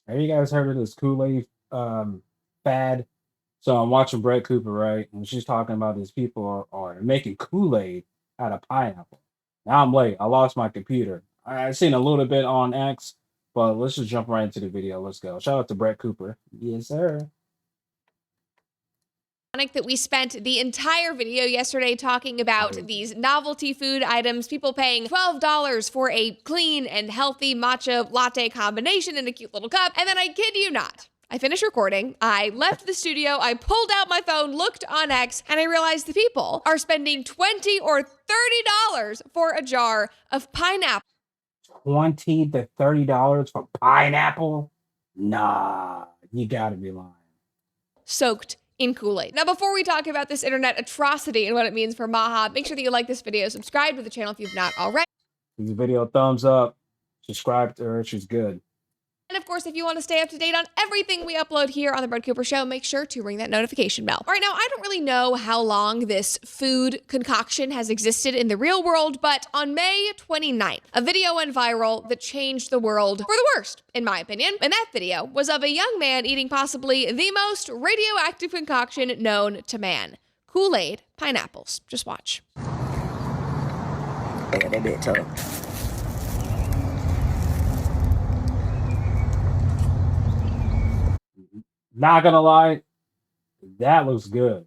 Have you guys heard of this Kool-Aid fad? So I'm watching Brett Cooper, right? And she's talking about these people are making Kool-Aid out of pineapple. Now I'm late. I lost my computer. I've seen a little bit on X, but let's just jump right into the video. Let's go. Shout out to Brett Cooper. Yes, sir. That we spent the entire video yesterday talking about these novelty food items, people paying $12 for a clean and healthy matcha latte combination in a cute little cup. And then I kid you not, I finished recording, I left the studio, I pulled out my phone, looked on X, and I realized the people are spending $20 or $30 for a jar of pineapple. $20 to $30 for pineapple? Nah, you gotta be lying. Soaked in Kool-Aid. Now, before we talk about this internet atrocity and what it means for Maha, make sure that you like this video, subscribe to the channel if you've not already. Give the video a thumbs up, subscribe to her, she's good. And of course, if you want to stay up to date on everything we upload here on The Brett Cooper Show, make sure to ring that notification bell. All right, now, I don't really know how long this food concoction has existed in the real world, but on May 29th, a video went viral that changed the world for the worst, in my opinion. And that video was of a young man eating possibly the most radioactive concoction known to man. Kool-Aid pineapples. Just watch. Yeah, that bit tough. Not gonna lie, that looks good.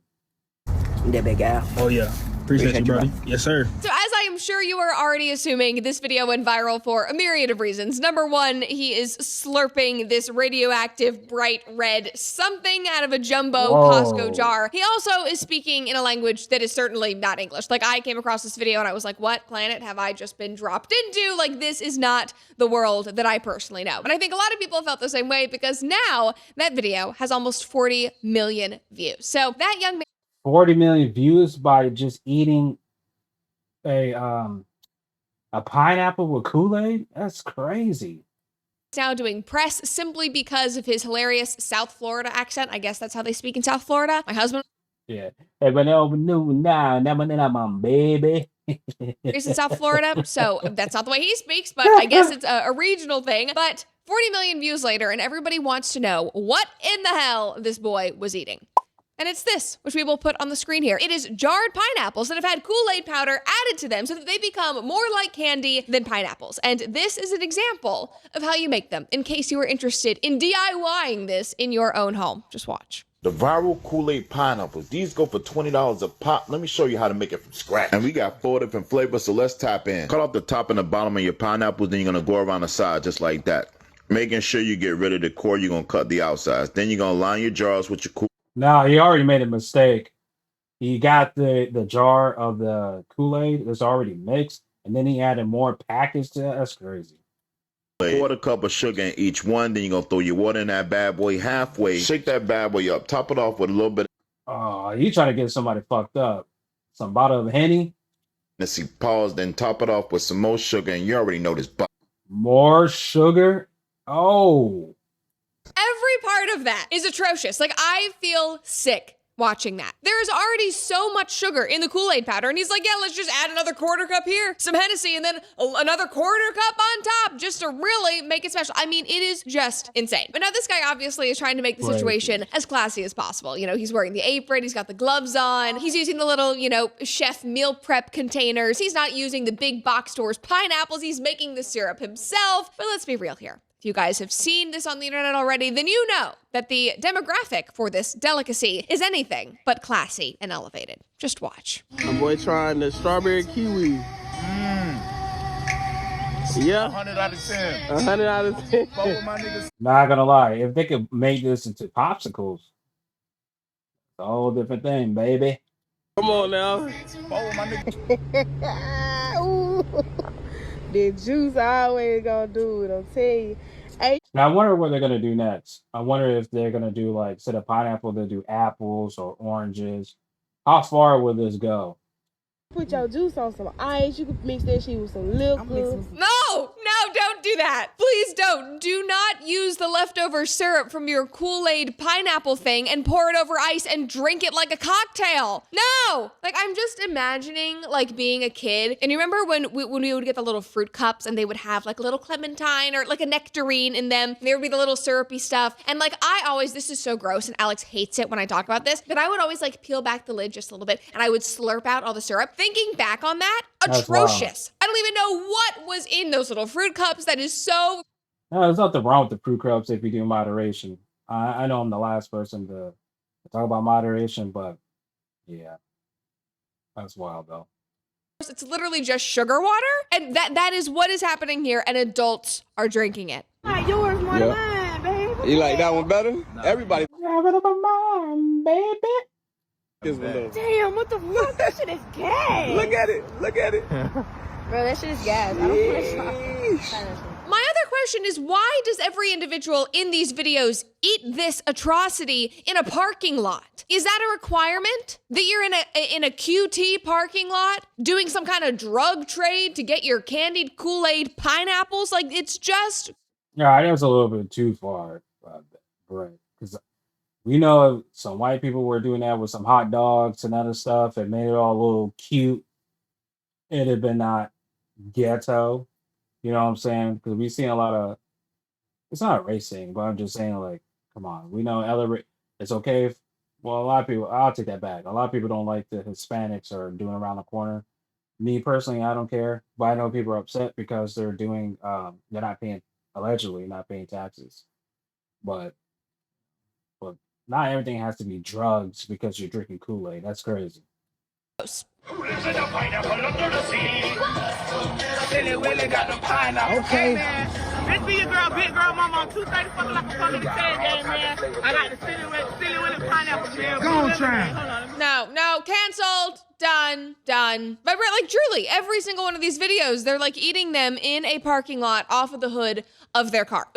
Dat Bih Gah. Oh yeah, appreciate you, buddy. Yes, sir. So as I am sure you are already assuming, this video went viral for a myriad of reasons. Number one, he is slurping this radioactive bright red something out of a jumbo Costco jar. He also is speaking in a language that is certainly not English. Like, I came across this video and I was like, what planet have I just been dropped into? Like, this is not the world that I personally know. And I think a lot of people felt the same way because now that video has almost 40 million views. So that young man 40 million views by just eating a pineapple with Kool-Aid? That's crazy. Now doing press simply because of his hilarious South Florida accent. I guess that's how they speak in South Florida. My husband Yeah. Now, baby. is in South Florida, so that's not the way he speaks, but I guess it's a regional thing. But 40 million views later, and everybody wants to know what in the hell this boy was eating. And it's this, which we will put on the screen here. It is jarred pineapples that have had Kool-Aid powder added to them so that they become more like candy than pineapples. And this is an example of how you make them, in case you are interested in DIYing this in your own home. Just watch. The viral Kool-Aid pineapples. These go for $20 a pop. Let me show you how to make it from scratch. And we got 4 different flavors, so let's tap in. Cut off the top and the bottom of your pineapples, then you're gonna go around the side just like that. Making sure you get rid of the core, you're gonna cut the outsides. Then you're gonna line your jars with your Kool-Aid. No, he already made a mistake. He got the jar of the Kool-Aid that's already mixed, and then he added more packets to it. That's crazy. Quarter cup of sugar in each one. Then you're gonna throw your water in that bad boy halfway. Shake that bad boy up. Top it off with a little bit Oh, you trying to get somebody fucked up. Some bottle of Henny, of pause, then top it off with some more sugar, and you already know this. more sugar. Oh. Every part of that is atrocious. Like, I feel sick watching that. There is already so much sugar in the Kool-Aid powder, and he's like, yeah, let's just add another quarter cup here, some Hennessy, and then another quarter cup on top, just to really make it special. I mean, it is just insane. But now this guy obviously is trying to make the situation as classy as possible. You know, he's wearing the apron, he's got the gloves on, he's using the little, you know, chef meal prep containers. He's not using the big box stores pineapples, he's making the syrup himself. But let's be real here. If you guys have seen this on the internet already, then you know that the demographic for this delicacy is anything but classy and elevated. Just watch. My boy trying the strawberry kiwi. Yeah. 100 out of 10. 100 out of 10. Fuck with my niggas. Not gonna lie, if they could make this into popsicles, it's a whole different thing, baby. Come on now. Fuck with my niggas. Ooh. The juice always gonna do it, I'll tell you. Hey. Now I wonder what they're gonna do next. I wonder if they're gonna do, like, instead of pineapple, they'll do apples or oranges. How far will this go? Put your juice on some ice. You can mix that shit with some liquor. No, don't do that. Please don't. Do not use the leftover syrup from your Kool-Aid pineapple thing and pour it over ice and drink it like a cocktail. No! Like, I'm just imagining, like, being a kid. And you remember when we would get the little fruit cups and they would have, like, a little clementine or, like, a nectarine in them. And there would be the little syrupy stuff. And, like, this is so gross, and Alex hates it when I talk about this, but I would always, like, peel back the lid just a little bit, and I would slurp out all the syrup. Thinking back on that, That's wild. atrocious. I don't even know what was in those little fruit cups. That is so... No, there's nothing wrong with the fruit cups if you do moderation. I know I'm the last person to talk about moderation, but yeah, that's wild though. It's literally just sugar water, and that is what is happening here, and adults are drinking it. Yours more than mine, baby. You like that one better? Everybody Yeah, but I'm mine, baby. is one though. Damn, what the fuck? That shit is gas. Look at it. Look at it. Bro, that shit is gas. I don't want to try. My other question is, why does every individual in these videos eat this atrocity in a parking lot? Is that a requirement? That you're in a QT parking lot doing some kind of drug trade to get your candied Kool-Aid pineapples? Like, it's just... Yeah, I think it's a little bit too far, right? Because we know some white people were doing that with some hot dogs and other stuff and made it all a little cute. It'd have been not ghetto. You know what I'm saying? Because we've seen a lot of, it's not a race thing, but I'm just saying, like, come on. We know it's okay if, well, a lot of people, I'll take that back. A lot of people don't like the Hispanics are doing around the corner. Me personally, I don't care. But I know people are upset because they're doing, they're not paying, allegedly not paying taxes. But not everything has to be drugs because you're drinking Kool-Aid. That's crazy. Okay. This be your girl, big girl mama on 230 fucking like a fucking game, man. I got the silly Willy pineapple jar. Go on, try. No, canceled. Done. But like, truly, every single one of these videos, they're like eating them in a parking lot off of the hood of their car.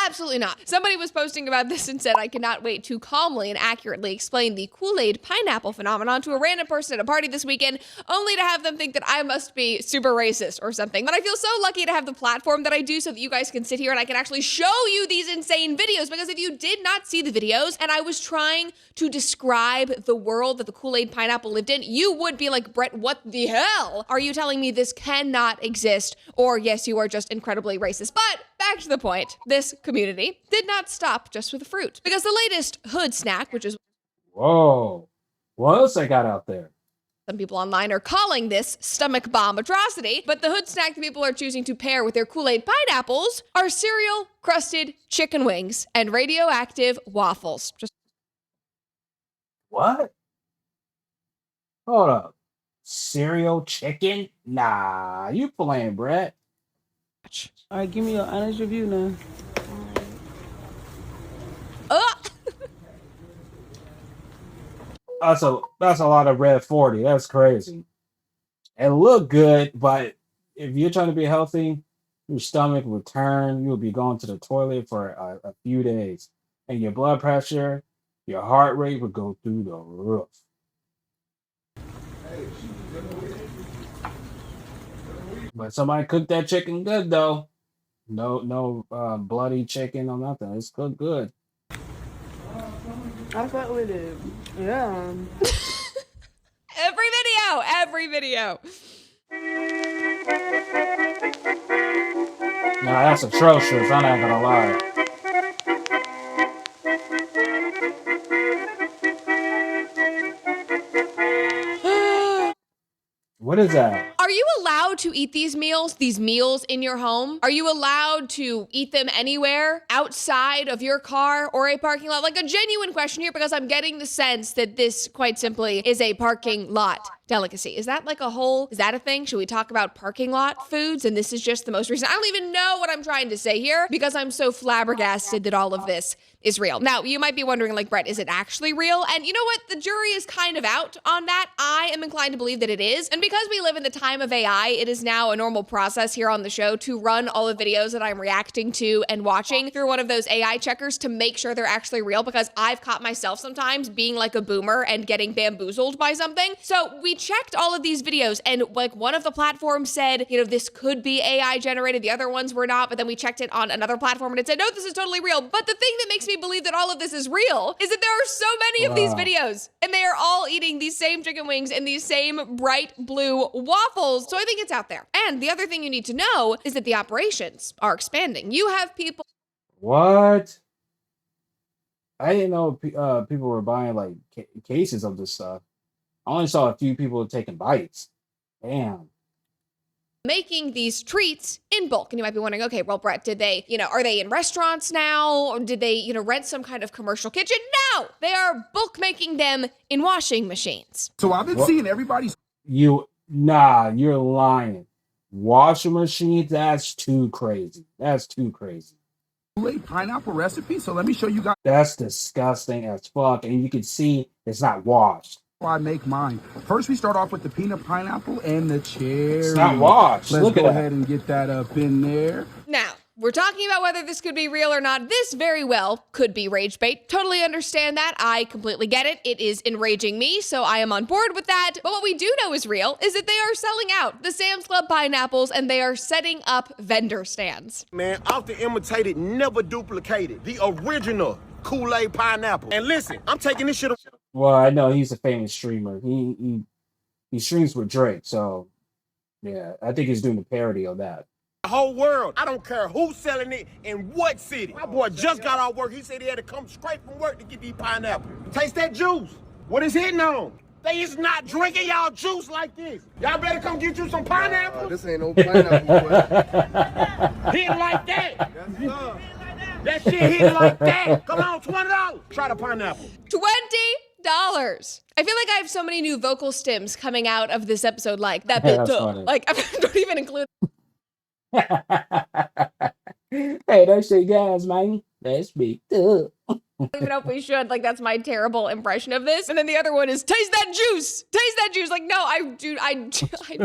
Absolutely not. Somebody was posting about this and said, I cannot wait to calmly and accurately explain the Kool-Aid pineapple phenomenon to a random person at a party this weekend, only to have them think that I must be super racist or something. But I feel so lucky to have the platform that I do so that you guys can sit here and I can actually show you these insane videos, because if you did not see the videos and I was trying to describe the world that the Kool-Aid pineapple lived in, you would be like, Brett, what the hell are you telling me? This cannot exist. Or yes, you are just incredibly racist. But back to the point. This community did not stop just with the fruit, because the latest hood snack, which is Whoa. What else they got out there? some people online are calling this stomach bomb atrocity, but the hood snack that people are choosing to pair with their Kool-Aid pineapples are cereal crusted chicken wings and radioactive waffles. Just What? Hold up. Cereal chicken? Nah, you playing, Brett. watch. All right, give me your honest review now. That's a lot of red 40. That's crazy. It look good, but if you're trying to be healthy, your stomach will turn. You'll be going to the toilet for a few days, and your blood pressure, your heart rate would go through the roof. But somebody cooked that chicken good though. No bloody chicken or nothing. It's cooked good. I fuck with it. Yeah. Every video. Nah, that's atrocious. I'm not gonna lie. What is that? Are you allowed to eat these meals in your home? Are you allowed to eat them anywhere outside of your car or a parking lot? Like, a genuine question here, because I'm getting the sense that this quite simply is a parking lot delicacy. Is that like is that a thing? Should we talk about parking lot foods? And this is just the most recent. I don't even know what I'm trying to say here, because I'm so flabbergasted that all of this is real. Now, you might be wondering, like, Brett, is it actually real? And you know what? The jury is kind of out on that. I am inclined to believe that it is. And because we live in the time of AI, AI, it is now a normal process here on the show to run all the videos that I'm reacting to and watching through one of those AI checkers to make sure they're actually real, because I've caught myself sometimes being like a boomer and getting bamboozled by something. So we checked all of these videos, and like one of the platforms said, you know, this could be AI generated. The other ones were not, but then we checked it on another platform and it said, no, this is totally real. But the thing that makes me believe that all of this is real is that there are so many of these videos, and they are all eating these same chicken wings and these same bright blue waffles. So I think it's out there. And the other thing you need to know is that the operations are expanding. You have people. What? I didn't know people were buying like cases of this stuff. I only saw a few people taking bites. Damn. Making these treats in bulk. And you might be wondering, okay, well, Brett, did they, are they in restaurants now? Or did they, rent some kind of commercial kitchen? No, they are bulk making them in washing machines. So I've been seeing everybody's. You're lying. Washing machines? That's too crazy. That's too crazy. Kool-Aid Pineapple recipe. So let me show you guys That's disgusting as fuck. And you can see it's not washed. how I make mine. First, we start off with the peanut pineapple and the cherry. It's not washed. Let's Look go at ahead that. and get that up in there. Now, we're talking about whether this could be real or not. This very well could be rage bait. Totally understand that. I completely get it. It is enraging me, so I am on board with that. But what we do know is real is that they are selling out the Sam's Club pineapples, and they are setting up vendor stands. Man, often imitated, never duplicated. The original Kool-Aid Pineapple. And listen, I'm taking this shit. Well, I know he's a famous streamer. He streams with Drake, so yeah, I think he's doing a parody of that. The whole world. I don't care who's selling it in what city. My boy just got off work. He said he had to come straight from work to get these pineapples. Taste that juice. What is hitting on? They is not drinking y'all juice like this. Y'all better come get you some pineapple. This ain't no pineapple. Hitting like that. That shit hitting like that. Come on, $20. Try the pineapple. $20. I feel like I have so many new vocal stems coming out of this episode, like that bit. Like, I don't even include. Hey, that's shit, guys, man. That's me too. I don't even know if we should. Like, that's my terrible impression of this. And then the other one is, taste that juice. Taste that juice. Like, no, I'm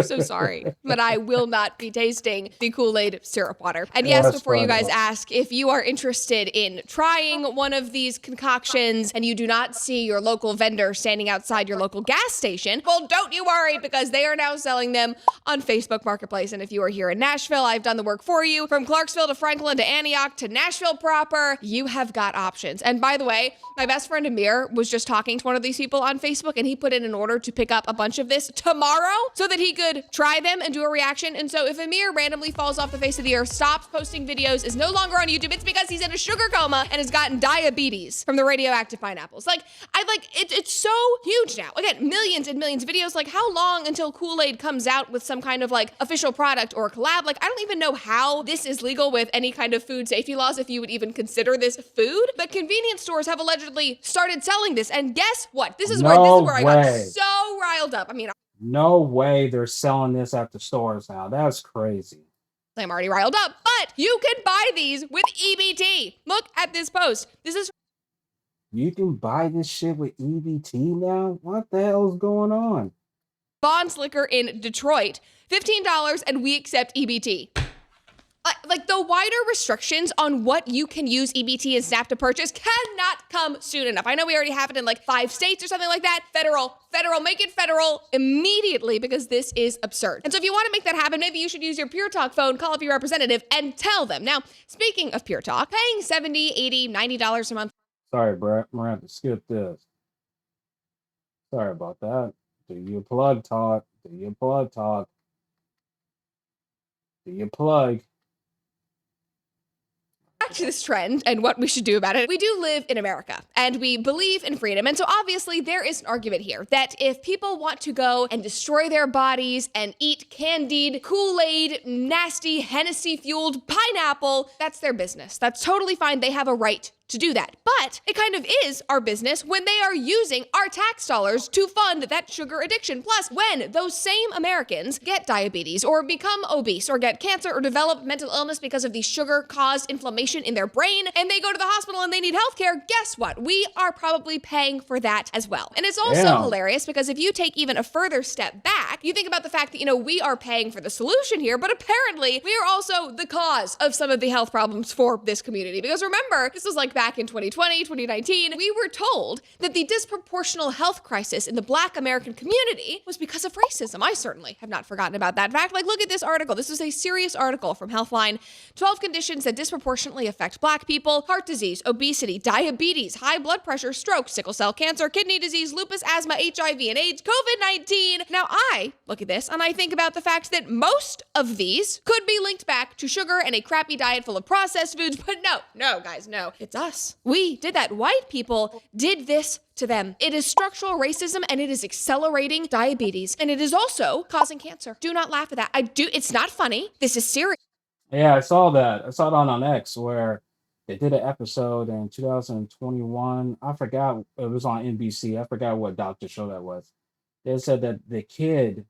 so sorry. But I will not be tasting the Kool-Aid syrup water. And yes, before you guys ask, if you are interested in trying one of these concoctions and you do not see your local vendor standing outside your local gas station, well, don't you worry, because they are now selling them on Facebook Marketplace. And if you are here in Nashville, I've done the work for you. From Clarksville to Franklin to Antioch to Nashville proper, you have got options. And by the way, my best friend Amir was just talking to one of these people on Facebook, and he put in an order to pick up a bunch of this tomorrow so that he could try them and do a reaction. And so if Amir randomly falls off the face of the earth, stops posting videos, is no longer on YouTube, it's because he's in a sugar coma and has gotten diabetes from the radioactive pineapples. It's so huge now. Again, millions and millions of videos. Like, how long until Kool-Aid comes out with some kind of like official product or collab? Like, I don't even know how this is legal with any kind of food safety laws, if you would even consider this food. But convenience stores have allegedly started selling this, and guess what? This is where I got so riled up. I mean, no way they're selling this at the stores now. That's crazy. I'm already riled up, but you can buy these with EBT. Look at this post. This is. You can buy this shit with EBT now? What the hell is going on? Bond's Liquor in Detroit, $15, and we accept EBT. Like, the wider restrictions on what you can use EBT and SNAP to purchase cannot come soon enough. I know we already have it in like 5 states or something like that. Federal, make it federal immediately, because this is absurd. And so if you want to make that happen, maybe you should use your Pure Talk phone, call up your representative, and tell them. Now, speaking of Pure Talk, paying $70, $80, $90 a month. Sorry, Brett. I'm going to have to skip this. Sorry about that. Do your plug talk. Do your plug talk. Do your plug. Back to this trend and what we should do about it. We do live in America, and we believe in freedom. And so obviously there is an argument here that if people want to go and destroy their bodies and eat candied Kool-Aid, nasty Hennessy-fueled pineapple, that's their business. That's totally fine. They have a right to do that. But it kind of is our business when they are using our tax dollars to fund that sugar addiction. Plus, when those same Americans get diabetes or become obese or get cancer or develop mental illness because of the sugar-caused inflammation in their brain, and they go to the hospital and they need healthcare, guess what? We are probably paying for that as well. And it's also hilarious because if you take even a further step back, you think about the fact that, we are paying for the solution here, but apparently we are also the cause of some of the health problems for this community. Because remember, this was like back in 2020, 2019, we were told that the disproportional health crisis in the Black American community was because of racism. I certainly have not forgotten about that fact. Like, look at this article. This is a serious article from Healthline. 12 conditions that disproportionately affect Black people: heart disease, obesity, diabetes, high blood pressure, stroke, sickle cell cancer, kidney disease, lupus, asthma, HIV and AIDS, COVID-19. Now I look at this and I think about the fact that most of these could be linked back to sugar and a crappy diet full of processed foods, but no, guys, no. It's us. We did that. White people did this to them. It is structural racism and it is accelerating diabetes and it is also causing cancer. Do not laugh at that. It's not funny. This is serious. Yeah, I saw that. I saw it on X where they did an episode in 2021. I forgot, it was on NBC. I forgot what doctor show that was. They said that the kid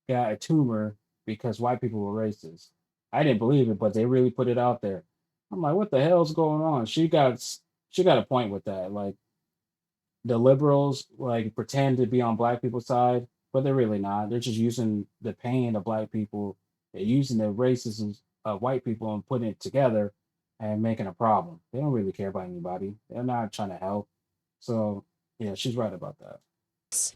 got a tumor because white people were racist. I didn't believe it, but they really put it out there. I'm like, what the hell's going on? She got a point with that. Like, the liberals like pretend to be on Black people's side, but they're really not. They're just using the pain of Black people. They're using the racism of white people and putting it together and making a problem. They don't really care about anybody. They're not trying to help. So yeah, she's right about that.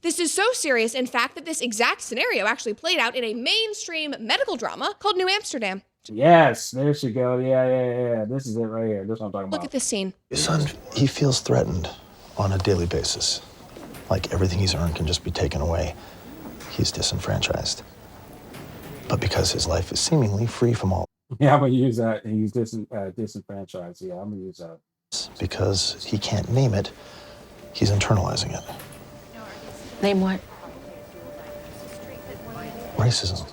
This is so serious, in fact, that this exact scenario actually played out in a mainstream medical drama called New Amsterdam. Yes, there she go. Yeah. This is it right here. This is what I'm talking about. Look at this scene. Your son, he feels threatened on a daily basis. Like everything he's earned can just be taken away. He's disenfranchised. But because his life is seemingly free from all. Yeah, I'm going to use that. He's disenfranchised. Yeah, I'm going to use that. Because he can't name it, he's internalizing it. Name what? Racism.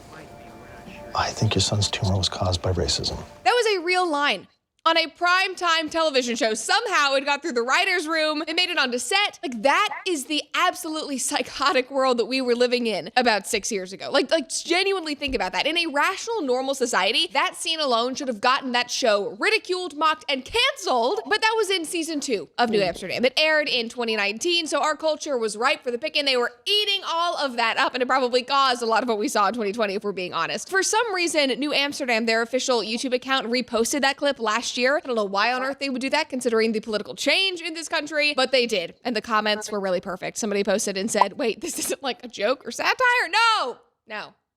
I think your son's tumor was caused by racism. That was a real line. On a primetime television show, somehow it got through the writer's room, it made it onto set. Like, that is the absolutely psychotic world that we were living in about 6 years ago. Like genuinely think about that. In a rational, normal society, that scene alone should have gotten that show ridiculed, mocked, and canceled. But that was in season 2 of New Amsterdam. It aired in 2019, so our culture was ripe for the picking. They were eating all of that up, and it probably caused a lot of what we saw in 2020, if we're being honest. For some reason, New Amsterdam, their official YouTube account, reposted that clip last year. I don't know why on earth they would do that considering the political change in this country, but they did. And the comments were really perfect. Somebody posted and said, wait, this isn't like a joke or satire? No.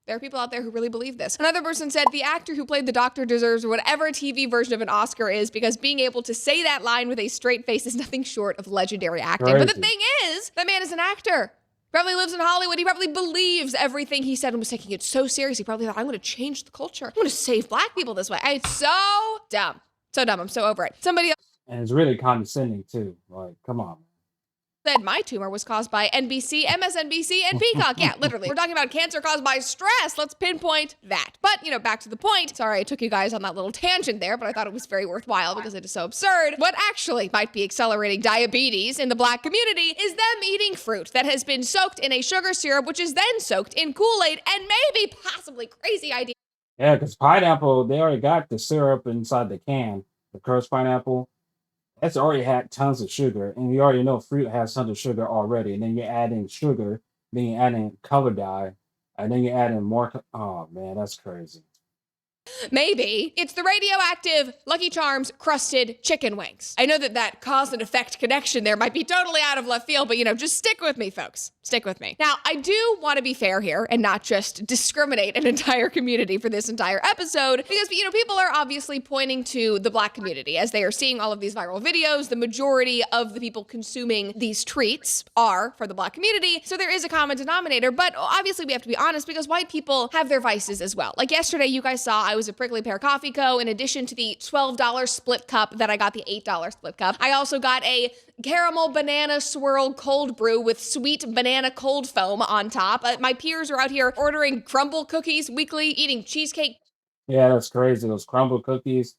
There are people out there who really believe this. Another person said the actor who played the doctor deserves whatever TV version of an Oscar is because being able to say that line with a straight face is nothing short of legendary acting. Crazy. But the thing is, that man is an actor. Probably lives in Hollywood. He probably believes everything he said and was taking it so serious. He probably thought, I'm going to change the culture. I'm going to save Black people this way. It's so dumb. So dumb. I'm so over it. Somebody else And it's really condescending too. Like, come on. said my tumor was caused by NBC, MSNBC, and Peacock. Yeah, literally. We're talking about cancer caused by stress. Let's pinpoint that. But, back to the point. Sorry, I took you guys on that little tangent there, but I thought it was very worthwhile because it is so absurd. What actually might be accelerating diabetes in the Black community is them eating fruit that has been soaked in a sugar syrup, which is then soaked in Kool-Aid, and maybe possibly crazy idea. Yeah, because pineapple, they already got the syrup inside the can. The crushed pineapple, that's already had tons of sugar. And you already know fruit has tons of sugar already. And then you're adding sugar, then you're adding color dye, and then you're adding more. Oh, man, that's crazy. Maybe it's the radioactive Lucky Charms crusted chicken wings. I know that cause and effect connection there might be totally out of left field, but just stick with me, folks. Stick with me. Now, I do want to be fair here and not just discriminate an entire community for this entire episode because, people are obviously pointing to the Black community as they are seeing all of these viral videos. The majority of the people consuming these treats are for the Black community, so there is a common denominator, but obviously we have to be honest because white people have their vices as well. Like yesterday, you guys saw I was at Prickly Pear Coffee Co. In addition to the $12 split cup that I got the $8 split cup, I also got a caramel banana swirl cold brew with sweet banana cold foam on top. My peers are out here ordering crumble cookies weekly, eating cheesecake. Yeah, that's crazy. Those crumble cookies.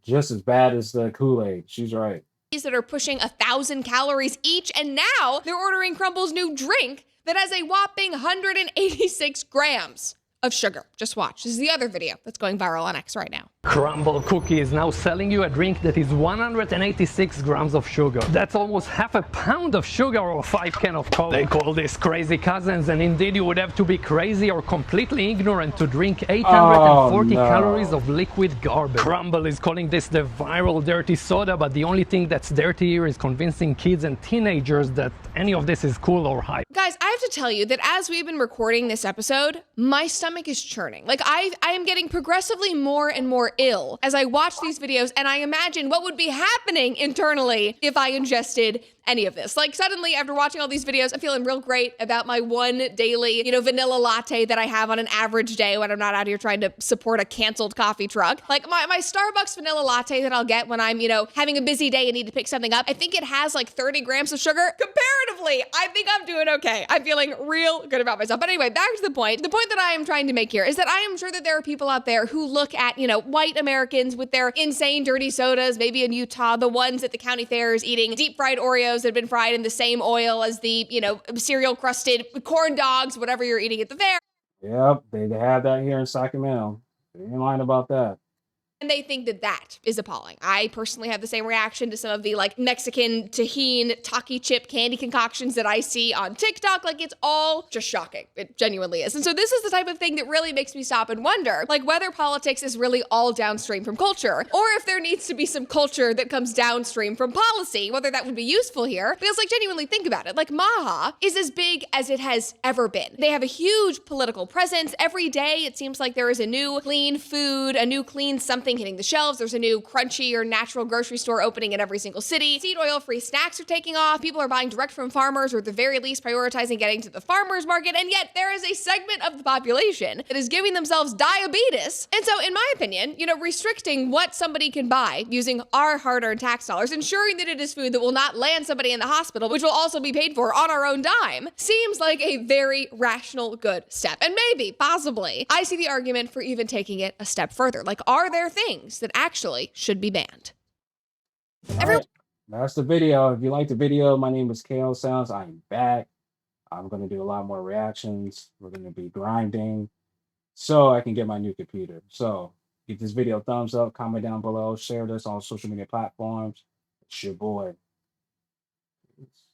just as bad as the Kool-Aid. She's right. That are pushing 1,000 calories each, and now they're ordering Crumble's new drink that has a whopping 186 grams of sugar. Just watch. This is the other video that's going viral on X right now. Crumble Cookie is now selling you a drink that is 186 grams of sugar. That's almost half a pound of sugar or 5 cans of Coke. They call this crazy cousins, and indeed you would have to be crazy or completely ignorant to drink 840 calories of liquid garbage. Crumble is calling this the viral dirty soda, but the only thing that's dirty here is convincing kids and teenagers that any of this is cool or hype. Guys, I have to tell you that as we've been recording this episode, my stomach is churning. Like I am getting progressively more and more ill as I watch these videos, and I imagine what would be happening internally if I ingested any of this. Like suddenly after watching all these videos, I'm feeling real great about my one daily, vanilla latte that I have on an average day when I'm not out here trying to support a canceled coffee truck. Like my Starbucks vanilla latte that I'll get when I'm, having a busy day and need to pick something up. I think it has like 30 grams of sugar. Comparatively, I think I'm doing okay. I'm feeling real good about myself. But anyway, back to the point. The point that I am trying to make here is that I am sure that there are people out there who look at, white Americans with their insane dirty sodas, maybe in Utah, the ones at the county fairs eating deep fried Oreos that have been fried in the same oil as the, cereal crusted corn dogs, whatever you're eating at the fair. Yep, they have that here in Sacramento. They ain't lying about that. And they think that that is appalling. I personally have the same reaction to some of the Mexican tahini taki chip candy concoctions that I see on TikTok. It's all just shocking. It genuinely is. And so this is the type of thing that really makes me stop and wonder, whether politics is really all downstream from culture, or if there needs to be some culture that comes downstream from policy, whether that would be useful here. Because genuinely think about it. Maha is as big as it has ever been. They have a huge political presence. Every day it seems like there is a new clean food, a new clean something hitting the shelves. There's a new crunchy or natural grocery store opening in every single city. Seed oil-free snacks are taking off. People are buying direct from farmers, or at the very least prioritizing getting to the farmer's market. And yet there is a segment of the population that is giving themselves diabetes. And so in my opinion, restricting what somebody can buy using our hard-earned tax dollars, ensuring that it is food that will not land somebody in the hospital, which will also be paid for on our own dime, seems like a very rational, good step. And maybe, possibly, I see the argument for even taking it a step further. Are there things that actually should be banned? Right. That's the video. If you like the video, my name is KO Sounds. I'm back. I'm going to do a lot more reactions. We're going to be grinding so I can get my new computer. So give this video a thumbs up, comment down below, share this on social media platforms. It's your boy. Peace.